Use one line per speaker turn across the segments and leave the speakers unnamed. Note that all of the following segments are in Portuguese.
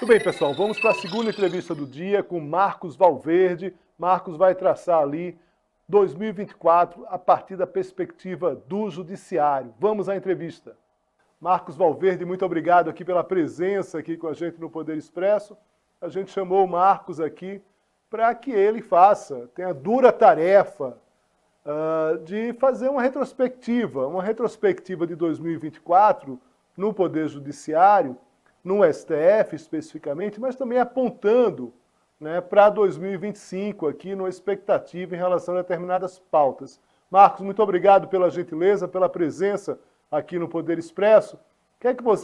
bem, pessoal, vamos para a segunda entrevista do dia com Marcos Valverde. Marcos vai traçar ali 2024 a partir da perspectiva do judiciário. Vamos à entrevista. Marcos Valverde, muito obrigado aqui pela presença aqui com a gente no Poder Expresso. A gente chamou o Marcos aqui para que ele tenha a dura tarefa de fazer uma retrospectiva de 2024 no Poder Judiciário, no STF especificamente, mas também apontando, né, para 2025 aqui, numa expectativa em relação a determinadas pautas. Marcos, muito obrigado pela gentileza, pela presença aqui no Poder Expresso.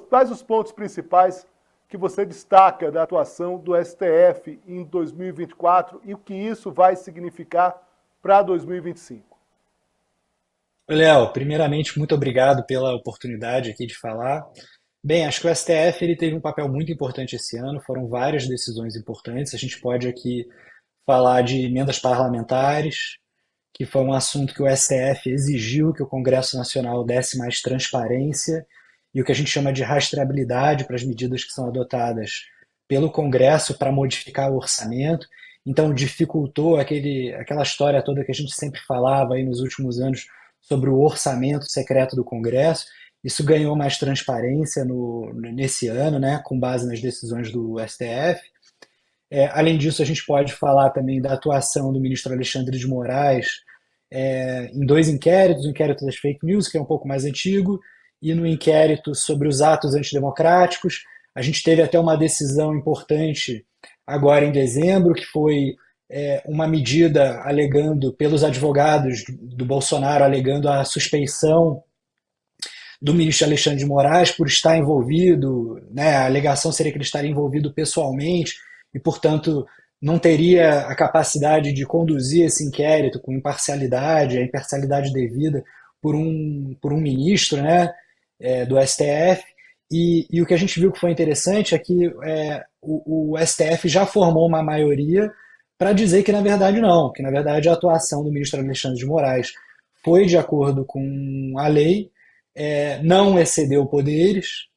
Quais os pontos principais que você destaca da atuação do STF em 2024 e o que isso vai significar para 2025?
Oi, Léo, primeiramente, muito obrigado pela oportunidade aqui de falar. Bem, acho que o STF ele teve um papel muito importante esse ano, foram várias decisões importantes. A gente pode aqui falar de emendas parlamentares, que foi um assunto que o STF exigiu que o Congresso Nacional desse mais transparência, e o que a gente chama de rastreabilidade para as medidas que são adotadas pelo Congresso para modificar o orçamento. Então, dificultou aquela história toda que a gente sempre falava aí nos últimos anos sobre o orçamento secreto do Congresso. Isso ganhou mais transparência nesse ano, né, com base nas decisões do STF. Além disso, a gente pode falar também da atuação do ministro Alexandre de Moraes em dois inquéritos, o inquérito das fake news, que é um pouco mais antigo, e no inquérito sobre os atos antidemocráticos. A gente teve até uma decisão importante agora em dezembro, que foi uma medida alegando, pelos advogados do Bolsonaro, alegando a suspeição do ministro Alexandre de Moraes por estar envolvido, né, a alegação seria que ele estaria envolvido pessoalmente e, portanto, não teria a capacidade de conduzir esse inquérito com imparcialidade, a imparcialidade devida por um ministro, né, do STF. E o que a gente viu que foi interessante é que o STF já formou uma maioria para dizer que, na verdade, não, que, na verdade, a atuação do ministro Alexandre de Moraes foi de acordo com a lei, não excedeu poderes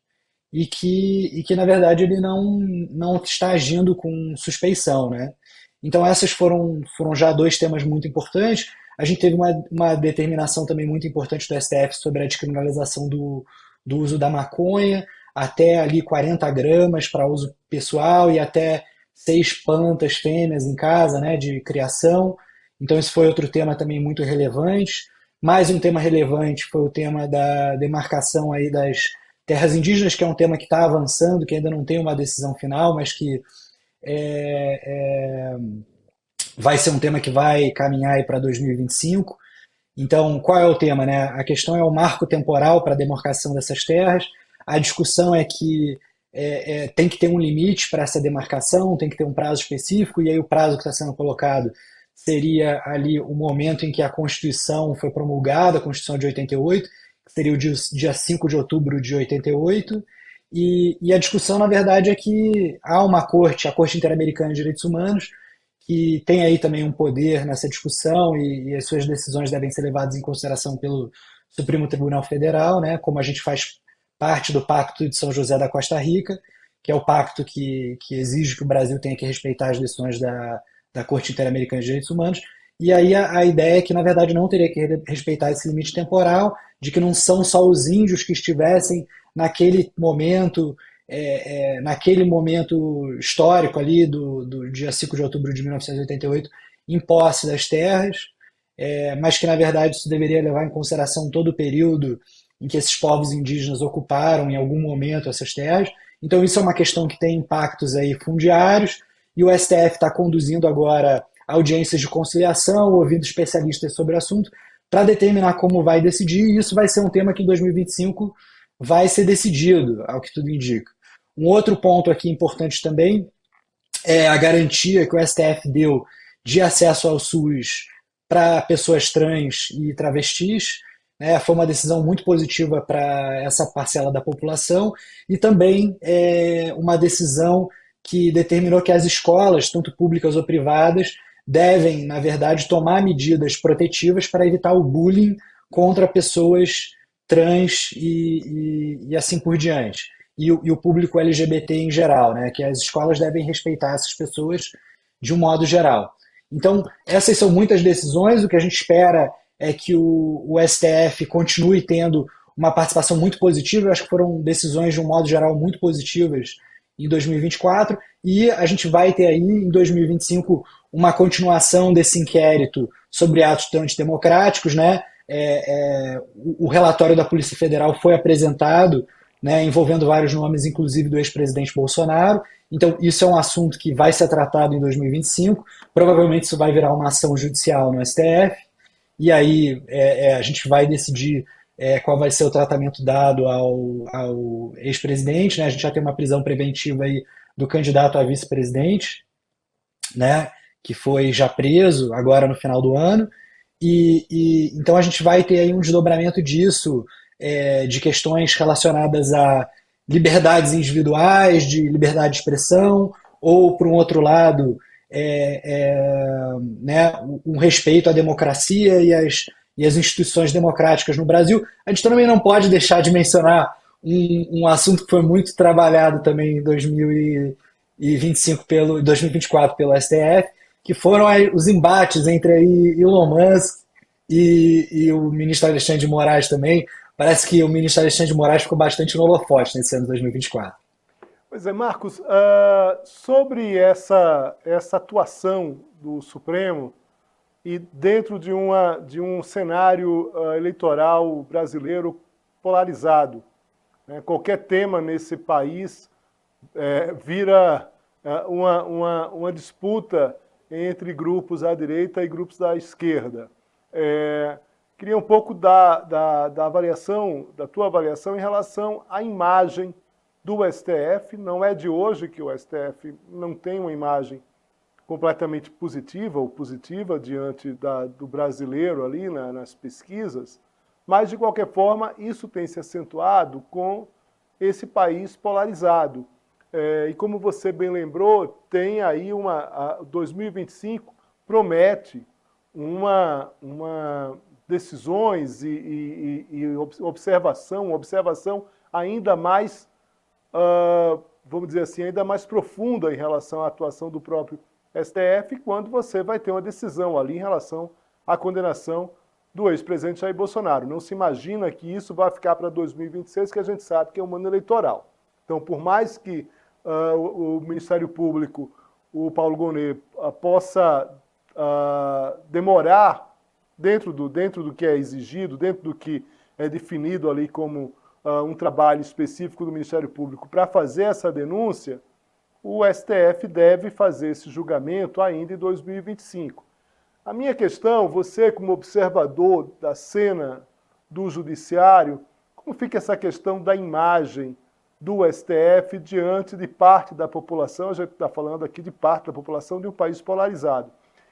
e que, na verdade, ele não está agindo com suspeição, né? Então, esses foram já dois temas muito importantes. A gente teve uma determinação também muito importante do STF sobre a descriminalização do uso da maconha, até ali 40 gramas para uso pessoal e até 6 plantas fêmeas em casa, né, de criação. Então, esse foi outro tema também muito relevante. Mais um tema relevante foi o tema da demarcação aí das terras indígenas, que é um tema que está avançando, que ainda não tem uma decisão final, mas que vai ser um tema que vai caminhar para 2025. Então, qual é o tema, né? A questão é o marco temporal para a demarcação dessas terras. A discussão é que tem que ter um limite para essa demarcação, tem que ter um prazo específico, e aí o prazo que está sendo colocado seria ali o momento em que a Constituição foi promulgada, a Constituição de 88, que seria o dia 5 de outubro de 88, e a discussão, na verdade, é que há uma corte, a Corte Interamericana de Direitos Humanos, que tem aí também um poder nessa discussão e as suas decisões devem ser levadas em consideração pelo Supremo Tribunal Federal, né, como a gente faz parte do Pacto de São José da Costa Rica, que é o pacto que exige que o Brasil tenha que respeitar as decisões da Corte Interamericana de Direitos Humanos. E aí a ideia é que, na verdade, não teria que respeitar esse limite temporal, de que não são só os índios que estivessem naquele momento histórico ali do dia 5 de outubro de 1988 em posse das terras, mas que na verdade isso deveria levar em consideração todo o período em que esses povos indígenas ocuparam em algum momento essas terras. Então isso é uma questão que tem impactos aí fundiários, e o STF está conduzindo agora audiências de conciliação, ouvindo especialistas sobre o assunto, para determinar como vai decidir, e isso vai ser um tema que em 2025 vai ser decidido, ao que tudo indica. Um outro ponto aqui importante também é a garantia que o STF deu de acesso ao SUS para pessoas trans e travestis, né? Foi uma decisão muito positiva para essa parcela da população, e também uma decisão que determinou que as escolas, tanto públicas ou privadas, devem, na verdade, tomar medidas protetivas para evitar o bullying contra pessoas trans e assim por diante. e o público LGBT em geral, né? Que as escolas devem respeitar essas pessoas de um modo geral. Então, essas são muitas decisões. O que a gente espera é que o STF continue tendo uma participação muito positiva. Eu acho que foram decisões, de um modo geral, muito positivas em 2024. E a gente vai ter aí, em 2025, uma continuação desse inquérito sobre atos antidemocráticos, né? O relatório da Polícia Federal foi apresentado, né, envolvendo vários nomes, inclusive do ex-presidente Bolsonaro. Então, isso é um assunto que vai ser tratado em 2025. Provavelmente isso vai virar uma ação judicial no STF. E aí a gente vai decidir qual vai ser o tratamento dado ao ex-presidente. Né? A gente já tem uma prisão preventiva aí do candidato a vice-presidente, né? Que foi já preso agora no final do ano. Então a gente vai ter aí um desdobramento disso, de questões relacionadas a liberdades individuais, de liberdade de expressão, ou, por um outro lado, né, um respeito à democracia e as instituições democráticas no Brasil. A gente também não pode deixar de mencionar um assunto que foi muito trabalhado também em 2025 2024 pelo STF, que foram aí os embates entre aí Elon Musk e o ministro Alexandre de Moraes também. Parece que o ministro Alexandre de Moraes ficou bastante no holofote nesse ano de 2024.
Pois é, Marcos, sobre essa atuação do Supremo e dentro de um cenário eleitoral brasileiro polarizado, né, qualquer tema nesse país vira uma disputa entre grupos à direita e grupos da esquerda. Queria um pouco da avaliação, da tua avaliação em relação à imagem do STF. Não é de hoje que o STF não tem uma imagem completamente positiva ou positiva diante do brasileiro ali nas pesquisas, mas de qualquer forma isso tem se acentuado com esse país polarizado. E como você bem lembrou, tem aí 2025 promete decisões e observação ainda mais, vamos dizer assim, ainda mais profunda em relação à atuação do próprio STF, quando você vai ter uma decisão ali em relação à condenação do ex-presidente Jair Bolsonaro. Não se imagina que isso vai ficar para 2026, que a gente sabe que é um ano eleitoral. Então, por mais que o Ministério Público, o Paulo Gonet, possa demorar dentro do que é exigido, dentro do que é definido ali como um trabalho específico do Ministério Público para fazer essa denúncia, o STF deve fazer esse julgamento ainda em 2025. A minha questão, você como observador da cena do judiciário, como fica essa questão da imagem do STF diante de parte da população? A gente está falando aqui de parte da população de um país polarizado.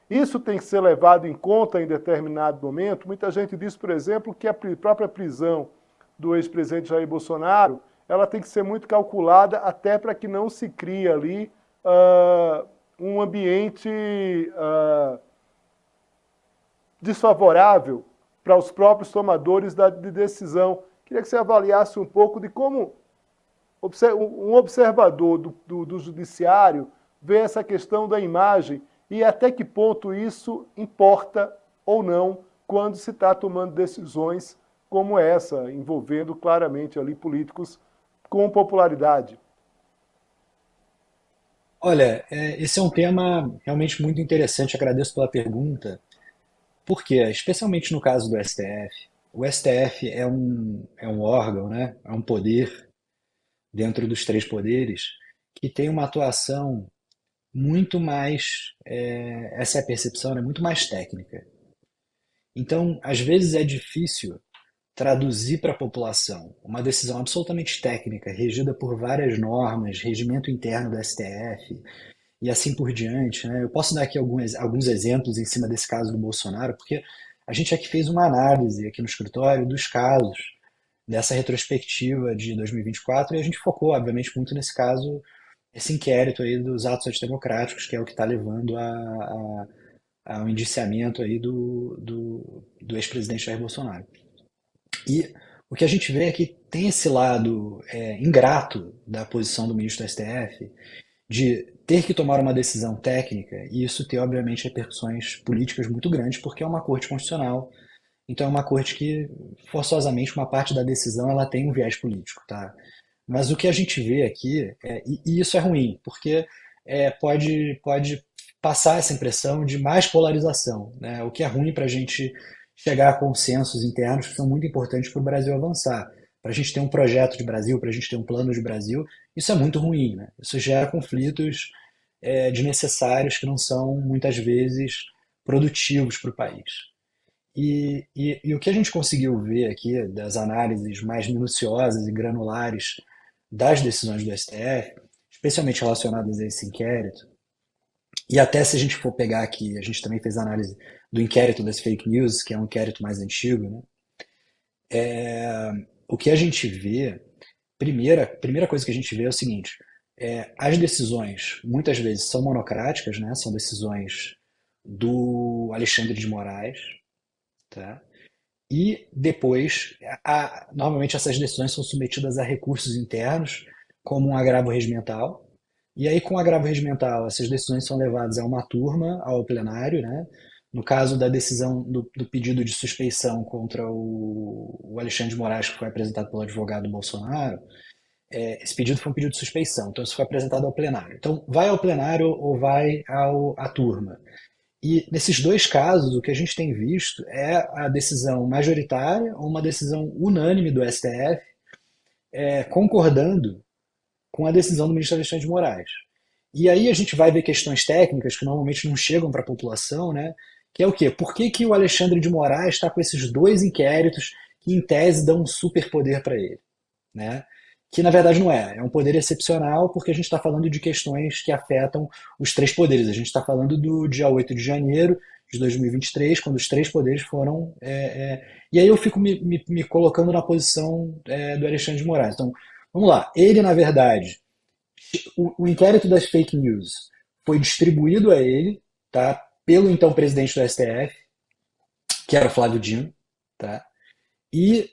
Isso tem que ser levado em conta em determinado momento. Muita gente diz, por exemplo, que a própria prisão do ex-presidente Jair Bolsonaro, ela tem que ser muito calculada até para que não se crie ali um ambiente desfavorável para os próprios tomadores de decisão. Queria que você avaliasse um pouco de como um observador do judiciário vê essa questão da imagem e até que ponto isso importa ou não quando se está tomando decisões como essa, envolvendo claramente ali políticos com popularidade.
Olha, esse é um tema realmente muito interessante. Agradeço pela pergunta. Por quê? Especialmente no caso do STF. O STF é um órgão, né? É um poder dentro dos três poderes que tem uma atuação muito mais, essa é a percepção, né? Muito mais técnica. Então, às vezes é difícil traduzir para a população uma decisão absolutamente técnica, regida por várias normas, regimento interno do STF e assim por diante, né? Eu posso dar aqui alguns exemplos em cima desse caso do Bolsonaro, porque a gente aqui fez uma análise aqui no escritório dos casos dessa retrospectiva de 2024 e a gente focou, obviamente, muito nesse caso, esse inquérito aí dos atos antidemocráticos, que é o que está levando ao indiciamento aí do ex-presidente Jair Bolsonaro. E o que a gente vê é que tem esse lado ingrato da posição do ministro do STF de ter que tomar uma decisão técnica e isso ter, obviamente, repercussões políticas muito grandes, porque é uma corte constitucional. Então é uma corte que, forçosamente, uma parte da decisão ela tem um viés político, tá? Mas o que a gente vê aqui, e isso é ruim, porque pode passar essa impressão de mais polarização, né? O que é ruim para a gente chegar a consensos internos que são muito importantes para o Brasil avançar. Para a gente ter um projeto de Brasil, para a gente ter um plano de Brasil, isso é muito ruim, né? Isso gera conflitos desnecessários que não são, muitas vezes, produtivos para o país. E o que a gente conseguiu ver aqui das análises mais minuciosas e granulares das decisões do STF, especialmente relacionadas a esse inquérito, e até se a gente for pegar aqui, a gente também fez análise do inquérito das fake news, que é um inquérito mais antigo, né? O que a gente vê, primeira coisa que a gente vê é o seguinte: as decisões muitas vezes são monocráticas, né? São decisões do Alexandre de Moraes, tá? E depois, normalmente essas decisões são submetidas a recursos internos, como um agravo regimental. E aí, com o agravo regimental, essas decisões são levadas a uma turma, ao plenário, né? No caso da decisão do pedido de suspeição contra o Alexandre de Moraes, que foi apresentado pelo advogado Bolsonaro, esse pedido foi um pedido de suspeição, então isso foi apresentado ao plenário. Então, vai ao plenário ou vai à turma? E nesses dois casos, o que a gente tem visto é a decisão majoritária ou uma decisão unânime do STF concordando com a decisão do ministro Alexandre de Moraes. E aí a gente vai ver questões técnicas que normalmente não chegam para a população, né? Que é o quê? Por que, que o Alexandre de Moraes está com esses dois inquéritos que, em tese, dão um superpoder para ele? Né? Que na verdade não é. É um poder excepcional porque a gente está falando de questões que afetam os três poderes. A gente está falando do dia 8 de janeiro de 2023, quando os três poderes foram. E aí eu fico me colocando na posição do Alexandre de Moraes. Então, vamos lá. Ele, na verdade, o inquérito das fake news foi distribuído a ele, tá? Pelo então presidente do STF, que era o Flávio Dino, tá? E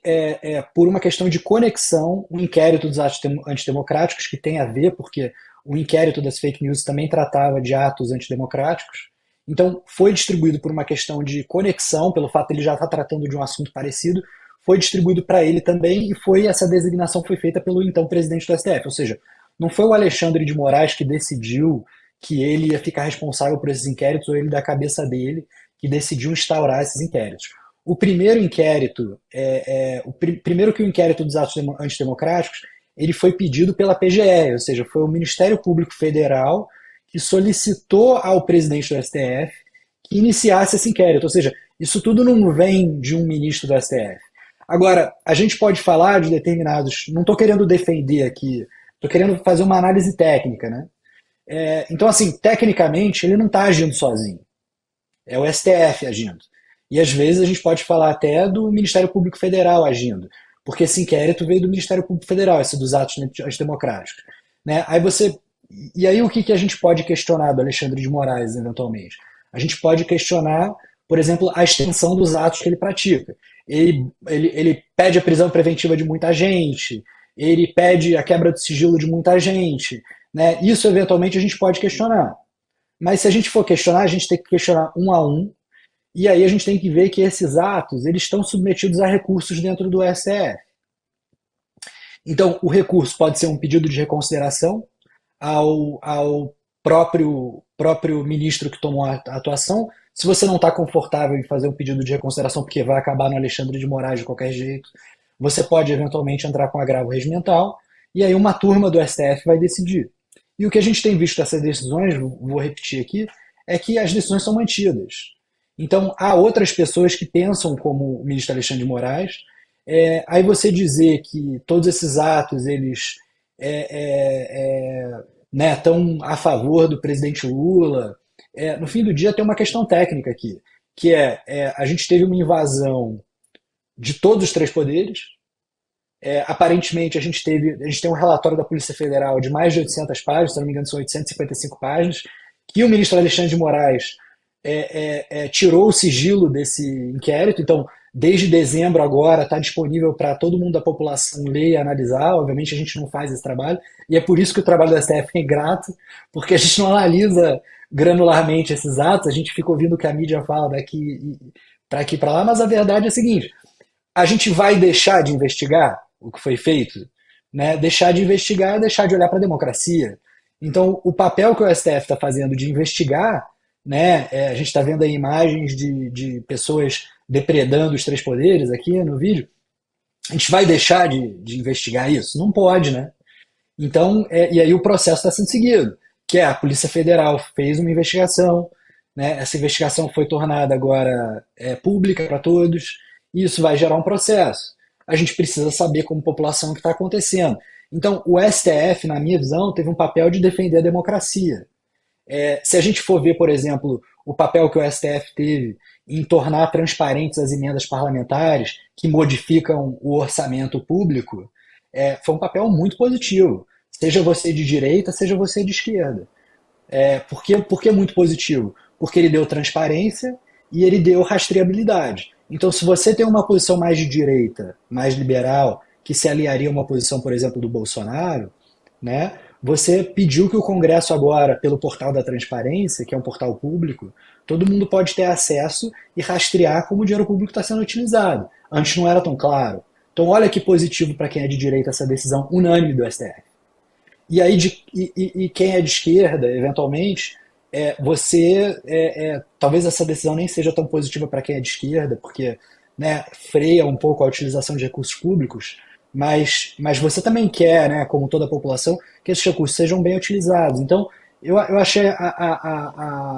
por uma questão de conexão, o inquérito dos atos antidemocráticos, que tem a ver, porque o inquérito das fake news também tratava de atos antidemocráticos, então foi distribuído por uma questão de conexão, pelo fato de ele já estar tratando de um assunto parecido, foi distribuído para ele também, e essa designação foi feita pelo então presidente do STF, ou seja, não foi o Alexandre de Moraes que decidiu que ele ia ficar responsável por esses inquéritos, ou ele da cabeça dele que decidiu instaurar esses inquéritos. O primeiro inquérito, primeiro que o inquérito dos atos antidemocráticos, ele foi pedido pela PGE, ou seja, foi o Ministério Público Federal que solicitou ao presidente do STF que iniciasse esse inquérito, ou seja, isso tudo não vem de um ministro do STF. Agora, a gente pode falar de determinados, não estou querendo defender aqui, estou querendo fazer uma análise técnica, né? Então, assim, tecnicamente, ele não está agindo sozinho, é o STF agindo. E às vezes a gente pode falar até do Ministério Público Federal agindo, porque esse inquérito veio do Ministério Público Federal, esse dos atos antidemocráticos. Né? E aí o que a gente pode questionar do Alexandre de Moraes, eventualmente? A gente pode questionar, por exemplo, a extensão dos atos que ele pratica. Ele pede a prisão preventiva de muita gente, ele pede a quebra do sigilo de muita gente. Né? Isso, eventualmente, a gente pode questionar. Mas se a gente for questionar, a gente tem que questionar um a um. E aí a gente tem que ver que esses atos eles estão submetidos a recursos dentro do STF. Então, o recurso pode ser um pedido de reconsideração ao próprio ministro que tomou a atuação. Se você não está confortável em fazer um pedido de reconsideração, porque vai acabar no Alexandre de Moraes de qualquer jeito, você pode eventualmente entrar com agravo regimental, e aí uma turma do STF vai decidir. E o que a gente tem visto dessas decisões, vou repetir aqui, é que as decisões são mantidas. Então, há outras pessoas que pensam como o ministro Alexandre de Moraes. Aí você dizer que todos esses atos eles estão a favor do presidente Lula, no fim do dia tem uma questão técnica aqui, que a gente teve uma invasão de todos os três poderes. Aparentemente, a gente tem um relatório da Polícia Federal de mais de 800 páginas, se não me engano são 855 páginas, que o ministro Alexandre de Moraes tirou o sigilo desse inquérito, então desde dezembro agora está disponível para todo mundo da população ler e analisar. Obviamente a gente não faz esse trabalho, e é por isso que o trabalho do STF é ingrato, porque a gente não analisa granularmente esses atos, a gente fica ouvindo o que a mídia fala daqui para aqui para lá, mas a verdade é a seguinte: a gente vai deixar de investigar o que foi feito, né? Deixar de investigar é deixar de olhar para a democracia. Então, o papel que o STF está fazendo de investigar, né? A gente está vendo aí imagens de pessoas depredando os três poderes aqui no vídeo. A gente vai deixar de investigar isso? Não pode, né? Então, e aí o processo está sendo seguido, que é a Polícia Federal fez uma investigação, né? Essa investigação foi tornada agora pública para todos, e isso vai gerar um processo. A gente precisa saber como população o que está acontecendo. Então, o STF, na minha visão, teve um papel de defender a democracia. Se a gente for ver, por exemplo, o papel que o STF teve em tornar transparentes as emendas parlamentares que modificam o orçamento público, foi um papel muito positivo. Seja você de direita, seja você de esquerda. Por que muito positivo? Porque ele deu transparência e ele deu rastreabilidade. Então, se você tem uma posição mais de direita, mais liberal, que se aliaria a uma posição, por exemplo, do Bolsonaro, né? Você pediu que o Congresso agora, pelo portal da transparência, que é um portal público, todo mundo pode ter acesso e rastrear como o dinheiro público está sendo utilizado. Antes não era tão claro. Então, olha que positivo para quem é de direita essa decisão unânime do STF. E aí, quem é de esquerda, eventualmente, talvez essa decisão nem seja tão positiva para quem é de esquerda, porque, né, freia um pouco a utilização de recursos públicos, mas você também quer, né, como toda a população, que esses recursos sejam bem utilizados. Então, eu achei,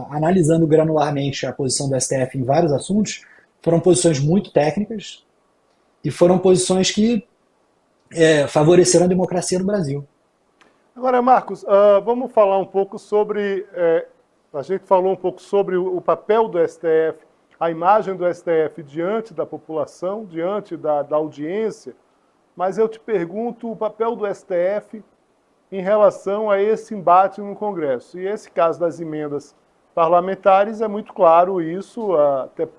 analisando granularmente a posição do STF em vários assuntos, foram posições muito técnicas e foram posições que favoreceram a democracia no Brasil.
Agora, Marcos, vamos falar um pouco sobre. A gente falou um pouco sobre o papel do STF, a imagem do STF diante da população, diante da audiência, mas eu te pergunto o papel do STF em relação a esse embate no Congresso. E esse caso das emendas parlamentares é muito claro isso,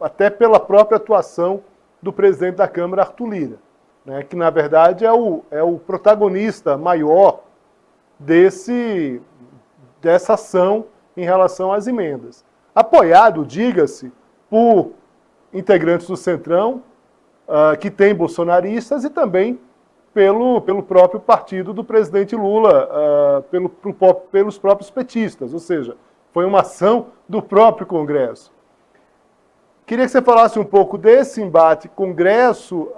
até pela própria atuação do presidente da Câmara, Arthur Lira, né, que na verdade é o protagonista maior dessa ação em relação às emendas. Apoiado, diga-se, por integrantes do Centrão, que tem bolsonaristas, e também pelo próprio partido do presidente Lula, pelos próprios petistas, ou seja, foi uma ação do próprio Congresso. Queria que você falasse um pouco desse embate Congresso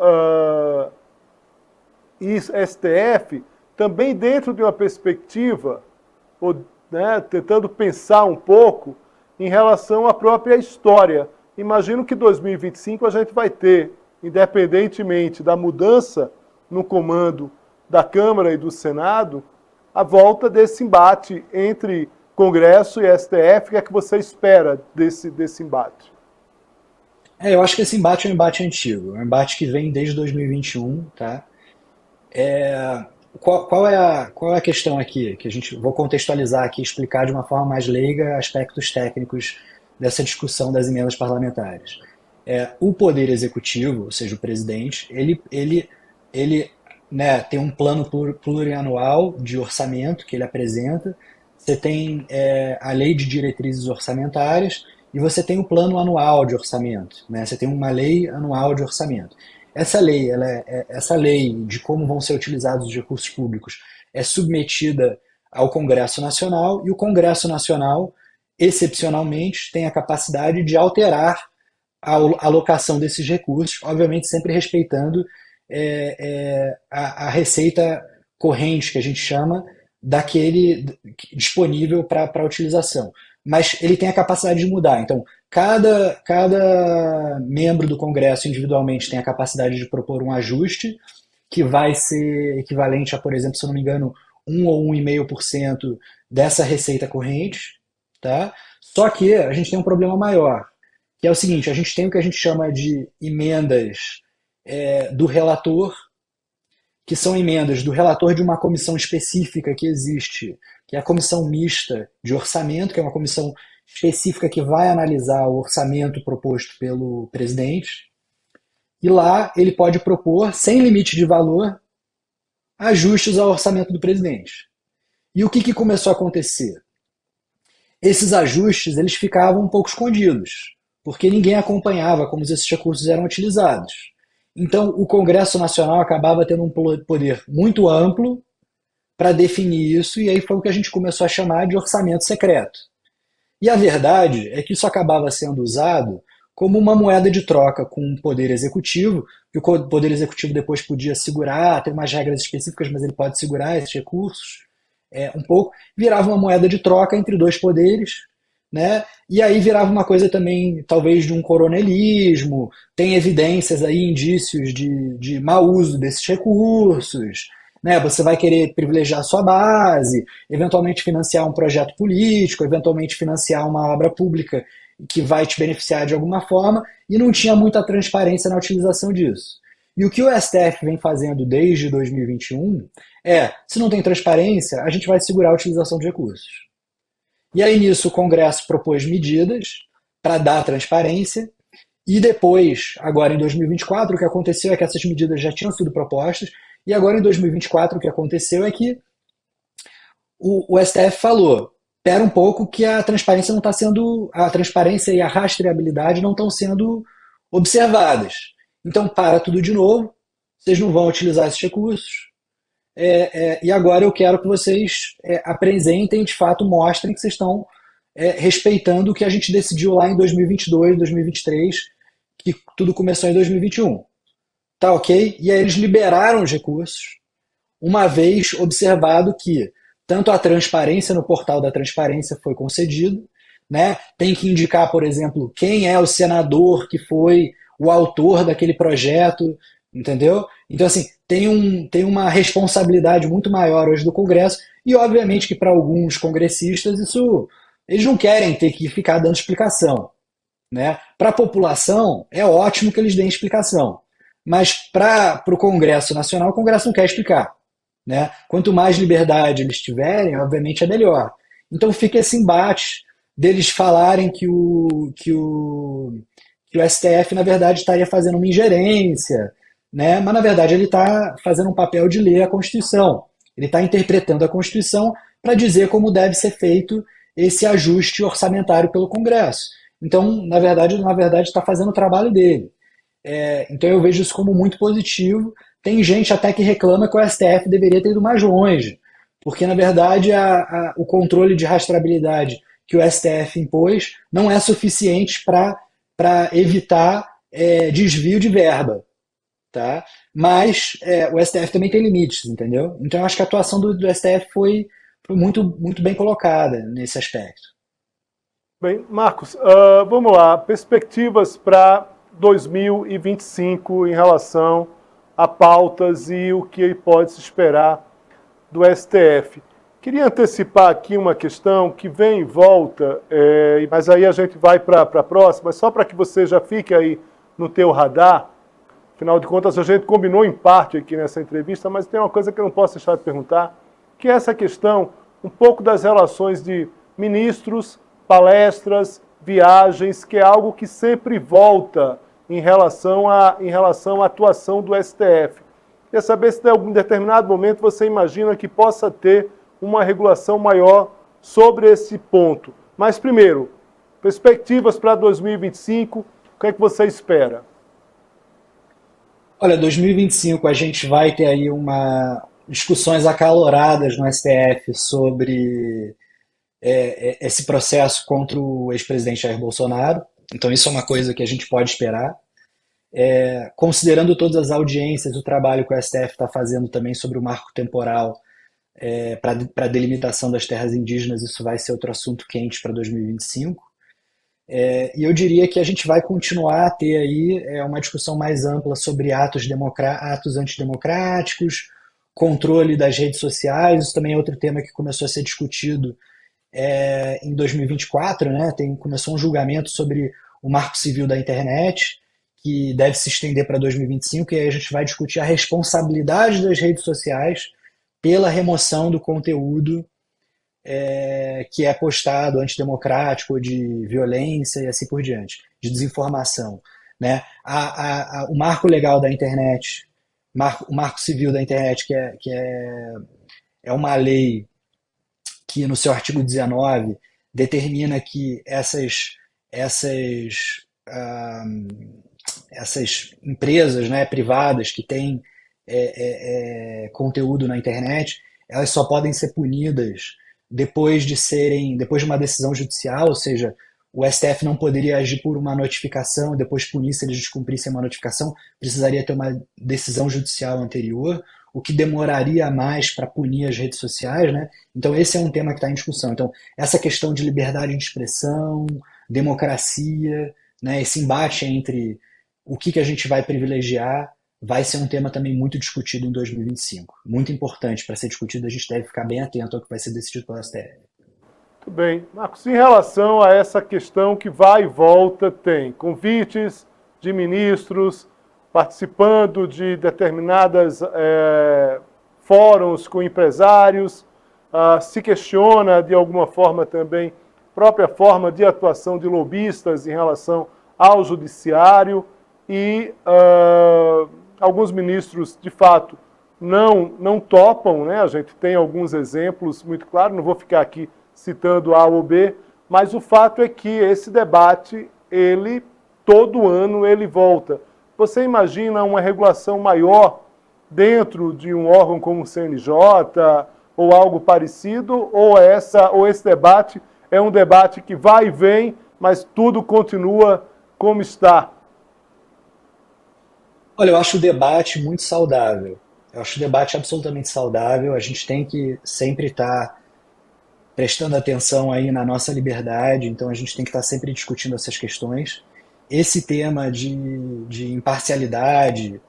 e STF, também dentro de uma perspectiva, né, tentando pensar um pouco em relação à própria história. Imagino que em 2025 a gente vai ter, independentemente da mudança no comando da Câmara e do Senado, a volta desse embate entre Congresso e STF. O que é que você espera desse embate?
Eu acho que esse embate é um embate antigo, é um embate que vem desde 2021, tá? Qual é a questão aqui? Que vou contextualizar aqui, explicar de uma forma mais leiga aspectos técnicos dessa discussão das emendas parlamentares. O Poder Executivo, ou seja, o presidente, ele né, tem um plano plurianual de orçamento que ele apresenta, você tem a lei de diretrizes orçamentárias e você tem o plano anual de orçamento, né? Você tem uma lei anual de orçamento. Essa lei de como vão ser utilizados os recursos públicos é submetida ao Congresso Nacional, e o Congresso Nacional, excepcionalmente, tem a capacidade de alterar a alocação desses recursos, obviamente sempre respeitando a receita corrente, que a gente chama, daquele disponível para utilização. Mas ele tem a capacidade de mudar. Então, cada membro do Congresso individualmente tem a capacidade de propor um ajuste que vai ser equivalente a, por exemplo, se eu não me engano, 1 ou 1,5% dessa receita corrente, tá? Só que a gente tem um problema maior, que é o seguinte: a gente tem o que a gente chama de emendas do relator, que são emendas do relator de uma comissão específica que existe, que é a Comissão Mista de Orçamento, que é uma comissão específica que vai analisar o orçamento proposto pelo presidente. E lá ele pode propor, sem limite de valor, ajustes ao orçamento do presidente. E o que começou a acontecer? Esses ajustes eles ficavam um pouco escondidos, porque ninguém acompanhava como esses recursos eram utilizados. Então, o Congresso Nacional acabava tendo um poder muito amplo para definir isso, e aí foi o que a gente começou a chamar de orçamento secreto. E a verdade é que isso acabava sendo usado como uma moeda de troca com o Poder Executivo, que o Poder Executivo depois podia segurar, tem umas regras específicas, mas ele pode segurar esses recursos um pouco, virava uma moeda de troca entre dois poderes, né? E aí virava uma coisa também, talvez, de um coronelismo, tem evidências aí, indícios de mau uso desses recursos, né? Você vai querer privilegiar a sua base, eventualmente financiar um projeto político, eventualmente financiar uma obra pública que vai te beneficiar de alguma forma, e não tinha muita transparência na utilização disso. E o que o STF vem fazendo desde 2021 se não tem transparência, a gente vai segurar a utilização de recursos. E aí nisso o Congresso propôs medidas para dar transparência, e depois, agora em 2024, o que aconteceu é que essas medidas já tinham sido propostas, e agora em 2024 o que aconteceu é que o STF falou, espera um pouco que a transparência não está sendo, a transparência e a rastreabilidade não estão sendo observadas. Então para tudo de novo, vocês não vão utilizar esses recursos, e agora eu quero que vocês apresentem, de fato, mostrem que vocês estão respeitando o que a gente decidiu lá em 2022, 2023, que tudo começou em 2021. Tá ok? E aí eles liberaram os recursos, uma vez observado que tanto a transparência no portal da transparência foi concedido, né? Tem que indicar, por exemplo, quem é o senador que foi o autor daquele projeto, entendeu? Então, assim, tem uma responsabilidade muito maior hoje do Congresso, e obviamente que para alguns congressistas isso eles não querem ter que ficar dando explicação, né? Para a população é ótimo que eles deem explicação, mas para o Congresso Nacional, o Congresso não quer explicar, né? Quanto mais liberdade eles tiverem, obviamente é melhor. Então fica esse embate deles falarem que o STF, na verdade, estaria fazendo uma ingerência, né? Mas, na verdade, ele está fazendo um papel de ler a Constituição. Ele está interpretando a Constituição para dizer como deve ser feito esse ajuste orçamentário pelo Congresso. Então, na verdade, está fazendo o trabalho dele. Então, eu vejo isso como muito positivo. Tem gente até que reclama que o STF deveria ter ido mais longe, porque, na verdade, o controle de rastreabilidade que o STF impôs não é suficiente para evitar desvio de verba. Tá? Mas o STF também tem limites, entendeu? Então, eu acho que a atuação do STF foi muito, muito bem colocada nesse aspecto.
Bem, Marcos, vamos lá. Perspectivas para 2025 em relação a pautas e o que pode se esperar do STF. Queria antecipar aqui uma questão que vem e volta, mas aí a gente vai para a próxima, só para que você já fique aí no teu radar. Afinal de contas, a gente combinou em parte aqui nessa entrevista, mas tem uma coisa que eu não posso deixar de perguntar, que é essa questão um pouco das relações de ministros, palestras, viagens, que é algo que sempre volta em relação à atuação do STF. Queria saber se em algum determinado momento você imagina que possa ter uma regulação maior sobre esse ponto. Mas primeiro, perspectivas para 2025, o que é que você espera?
Olha, 2025 a gente vai ter aí discussões acaloradas no STF sobre esse processo contra o ex-presidente Jair Bolsonaro. Então isso é uma coisa que a gente pode esperar. Considerando todas as audiências, o trabalho que o STF está fazendo também sobre o marco temporal para a delimitação das terras indígenas, isso vai ser outro assunto quente para 2025. E eu diria que a gente vai continuar a ter aí uma discussão mais ampla sobre atos antidemocráticos, controle das redes sociais. Isso também é outro tema que começou a ser discutido em 2024, né? Começou um julgamento sobre o Marco Civil da Internet, que deve se estender para 2025, e aí a gente vai discutir a responsabilidade das redes sociais pela remoção do conteúdo que é postado antidemocrático, de violência e assim por diante, de desinformação, né? O marco legal da internet, o marco civil da internet, é uma lei que no seu artigo 19 determina que essas, ah, essas empresas, né, privadas que têm conteúdo na internet, elas só podem ser punidas depois de uma decisão judicial, ou seja, o STF não poderia agir por uma notificação e depois punir se eles descumprissem uma notificação, precisaria ter uma decisão judicial anterior, o que demoraria mais para punir as redes sociais, né? Então esse é um tema que está em discussão. Então essa questão de liberdade de expressão, democracia, né, esse embate entre o que a gente vai privilegiar vai ser um tema também muito discutido em 2025. Muito importante para ser discutido, a gente deve ficar bem atento ao que vai ser decidido pelo STF.
Muito bem. Marcos, em relação a essa questão que vai e volta, tem convites de ministros participando de determinadas fóruns com empresários, se questiona de alguma forma também a própria forma de atuação de lobistas em relação ao judiciário e alguns ministros, de fato, não topam, né? A gente tem alguns exemplos muito claros, não vou ficar aqui citando A ou B, mas o fato é que esse debate, todo ano ele volta. Você imagina uma regulação maior dentro de um órgão como o CNJ ou algo parecido, ou esse debate é um debate que vai e vem, mas tudo continua como está?
Olha, eu acho o debate muito saudável. Eu acho o debate absolutamente saudável. A gente tem que sempre estar prestando atenção aí na nossa liberdade, então a gente tem que estar sempre discutindo essas questões. Esse tema de imparcialidade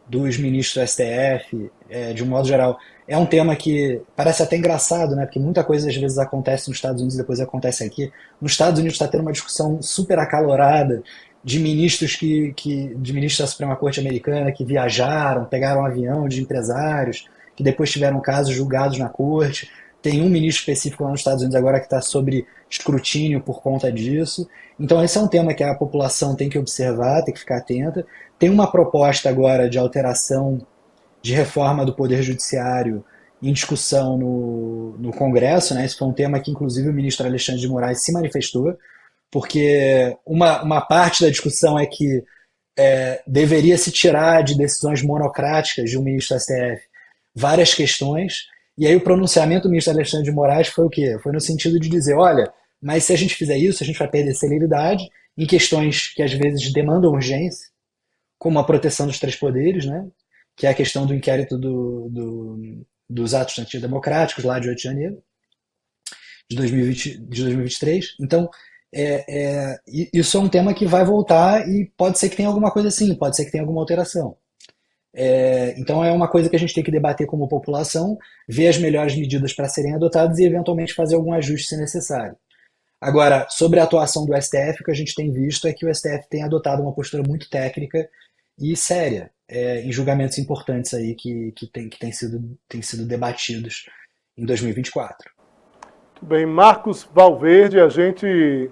dos ministros do STF, de um modo geral, é um tema que parece até engraçado, né? Porque muita coisa às vezes acontece nos Estados Unidos e depois acontece aqui. Nos Estados Unidos está tendo uma discussão super acalorada de de ministros da Suprema Corte americana que viajaram, pegaram um avião de empresários, que depois tiveram casos julgados na corte. Tem um ministro específico lá nos Estados Unidos agora que está sob escrutínio por conta disso. Então esse é um tema que a população tem que observar, tem que ficar atenta. Tem uma proposta agora de alteração de reforma do Poder Judiciário em discussão no Congresso, né? Esse foi um tema que inclusive o ministro Alexandre de Moraes se manifestou, porque uma parte da discussão é que deveria se tirar de decisões monocráticas de um ministro do STF várias questões. E aí o pronunciamento do ministro Alexandre de Moraes foi o quê? Foi no sentido de dizer, olha, mas se a gente fizer isso, a gente vai perder celeridade em questões que às vezes demandam urgência, como a proteção dos três poderes, né? Que é a questão do inquérito dos atos antidemocráticos lá de 8 de janeiro de 2023. Então, isso é um tema que vai voltar e pode ser que tenha alguma coisa assim, pode ser que tenha alguma alteração. Então é uma coisa que a gente tem que debater como população, ver as melhores medidas para serem adotadas e eventualmente fazer algum ajuste se necessário. Agora, sobre a atuação do STF, o que a gente tem visto é que o STF tem adotado uma postura muito técnica e séria em julgamentos importantes aí que têm sido debatidos em 2024.
Muito bem, Marcos Valverde, a gente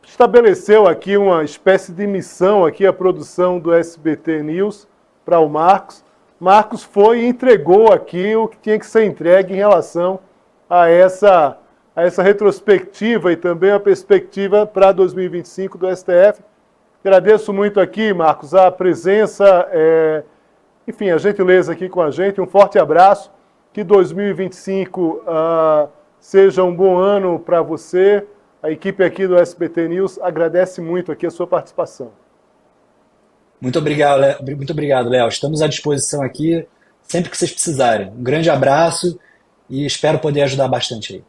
estabeleceu aqui uma espécie de missão aqui, a produção do SBT News, para o Marcos. Marcos foi e entregou aqui o que tinha que ser entregue em relação a essa retrospectiva e também a perspectiva para 2025 do STF. Agradeço muito aqui, Marcos, a presença, enfim, a gentileza aqui com a gente. Um forte abraço. Que 2025 seja um bom ano para você. A equipe aqui do SBT News agradece muito aqui a sua participação.
Muito obrigado, Léo. Estamos à disposição aqui sempre que vocês precisarem. Um grande abraço e espero poder ajudar bastante aí.